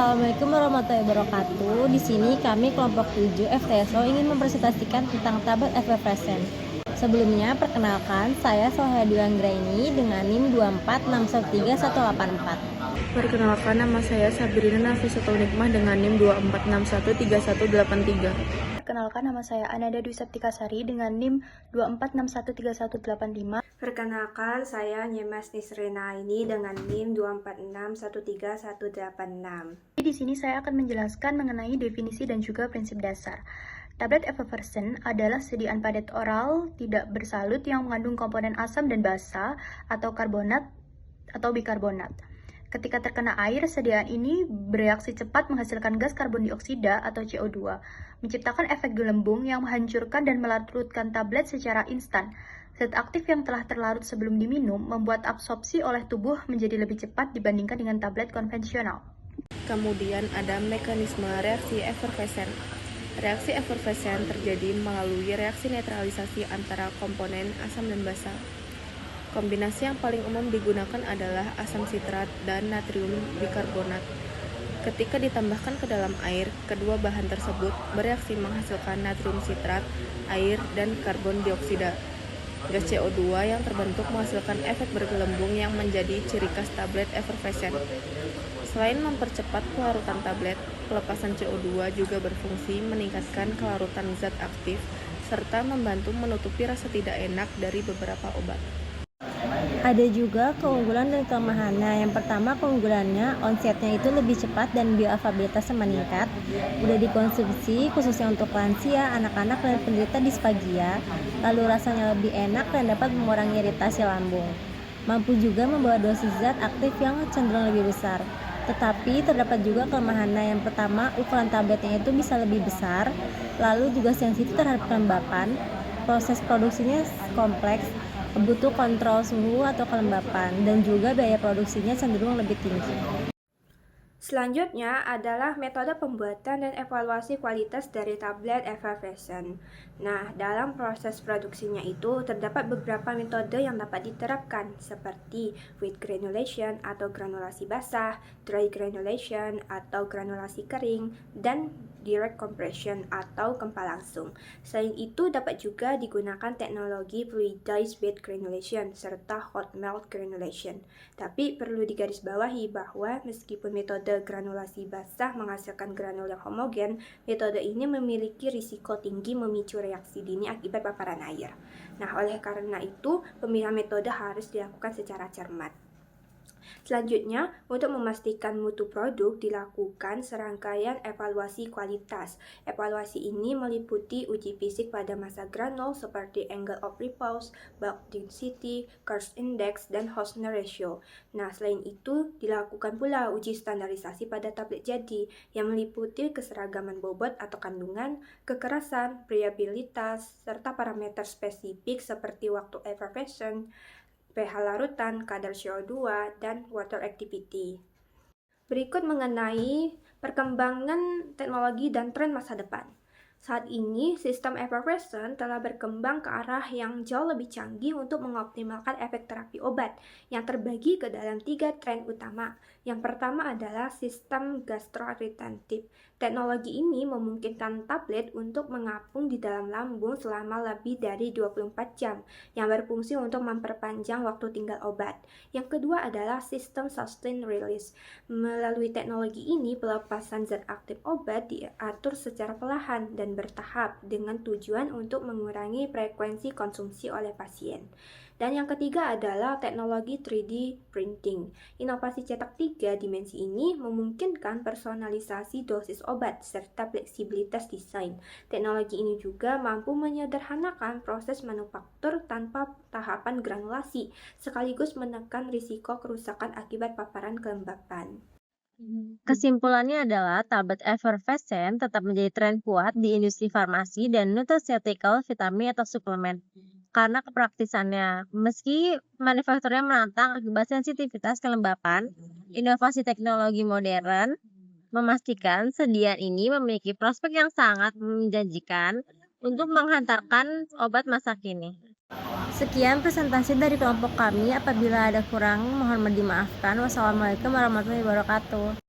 Assalamualaikum warahmatullahi wabarakatuh. Di sini kami kelompok 7 FTSO ingin mempresentasikan tentang tablet effervescent. Sebelumnya, perkenalkan, saya Sohadi Anggraini dengan NIM 246131184. Perkenalkan, nama saya Sabrina Nafisatun Nikmah dengan NIM 24613183. Perkenalkan, nama saya Ananda Dwi Septikasari dengan NIM 24613185. Perkenalkan, saya Nyemas Nisrina ini dengan NIM 246131186. Di sini saya akan menjelaskan mengenai definisi dan juga prinsip dasar. Tablet effervescent adalah sediaan padat oral tidak bersalut yang mengandung komponen asam dan basa atau karbonat atau bikarbonat. Ketika terkena air, sediaan ini bereaksi cepat menghasilkan gas karbon dioksida atau CO2, menciptakan efek gelembung yang menghancurkan dan melarutkan tablet secara instan. Zat aktif yang telah terlarut sebelum diminum membuat absorpsi oleh tubuh menjadi lebih cepat dibandingkan dengan tablet konvensional. Kemudian ada mekanisme reaksi effervescent. Reaksi effervescent terjadi melalui reaksi netralisasi antara komponen asam dan basa. Kombinasi yang paling umum digunakan adalah asam sitrat dan natrium bikarbonat. Ketika ditambahkan ke dalam air, kedua bahan tersebut bereaksi menghasilkan natrium sitrat, air, dan karbon dioksida. Gas CO2 yang terbentuk menghasilkan efek bergelembung yang menjadi ciri khas tablet effervescent. Selain mempercepat kelarutan tablet, pelepasan CO2 juga berfungsi meningkatkan kelarutan zat aktif serta membantu menutupi rasa tidak enak dari beberapa obat. Ada juga keunggulan dan kelemahannya. Yang pertama, keunggulannya onsetnya itu lebih cepat dan bioavailabilitasnya meningkat. Mudah dikonsumsi khususnya untuk lansia, anak-anak, dan penderita disfagia. Lalu rasanya lebih enak dan dapat mengurangi iritasi lambung. Mampu juga membawa dosis zat aktif yang cenderung lebih besar. Tetapi terdapat juga kelemahannya. Yang pertama, ukuran tabletnya itu bisa lebih besar, lalu juga sensitif terhadap kelembapan. Proses produksinya kompleks, butuh kontrol suhu atau kelembapan, dan juga biaya produksinya cenderung lebih tinggi. Selanjutnya adalah metode pembuatan dan evaluasi kualitas dari tablet effervescent. Nah, dalam proses produksinya itu terdapat beberapa metode yang dapat diterapkan seperti wet granulation atau granulasi basah, dry granulation atau granulasi kering, dan direct compression atau kempa langsung. Selain itu dapat juga digunakan teknologi fluidized bed granulation serta hot melt granulation. Tapi perlu digarisbawahi bahwa meskipun metode granulasi basah menghasilkan granul yang homogen, metode ini memiliki risiko tinggi memicu reaksi dini akibat paparan air. Nah, oleh karena itu, pemilihan metode harus dilakukan secara cermat. Selanjutnya, untuk memastikan mutu produk dilakukan serangkaian evaluasi kualitas. Evaluasi ini meliputi uji fisik pada massa granul seperti angle of repose, bulk density, Kurtz index, dan Hausner ratio. Nah, selain itu dilakukan pula uji standarisasi pada tablet jadi yang meliputi keseragaman bobot atau kandungan, kekerasan, friabilitas, serta parameter spesifik seperti waktu effervescent, pH larutan, kadar CO2, dan water activity. Berikut mengenai perkembangan teknologi dan tren masa depan. Saat ini, sistem effervescent telah berkembang ke arah yang jauh lebih canggih untuk mengoptimalkan efek terapi obat yang terbagi ke dalam 3 tren utama. Yang pertama adalah sistem gastroretentif. Teknologi ini memungkinkan tablet untuk mengapung di dalam lambung selama lebih dari 24 jam, yang berfungsi untuk memperpanjang waktu tinggal obat. Yang kedua adalah sistem sustained release. Melalui teknologi ini, pelepasan zat aktif obat diatur secara perlahan dan bertahap dengan tujuan untuk mengurangi frekuensi konsumsi oleh pasien. Dan yang ketiga adalah teknologi 3D printing. Inovasi cetak 3 dimensi ini memungkinkan personalisasi dosis obat serta fleksibilitas desain. Teknologi ini juga mampu menyederhanakan proses manufaktur tanpa tahapan granulasi, sekaligus menekan risiko kerusakan akibat paparan kelembapan. Kesimpulannya adalah tablet effervescent tetap menjadi tren kuat di industri farmasi dan nutraceutical, vitamin atau suplemen karena kepraktisannya. Meski manufakturnya menantang akibat sensitivitas kelembapan, inovasi teknologi modern memastikan sediaan ini memiliki prospek yang sangat menjanjikan untuk menghantarkan obat masa kini. Sekian presentasi dari kelompok kami. Apabila ada kurang, mohon dimaafkan. Wassalamualaikum warahmatullahi wabarakatuh.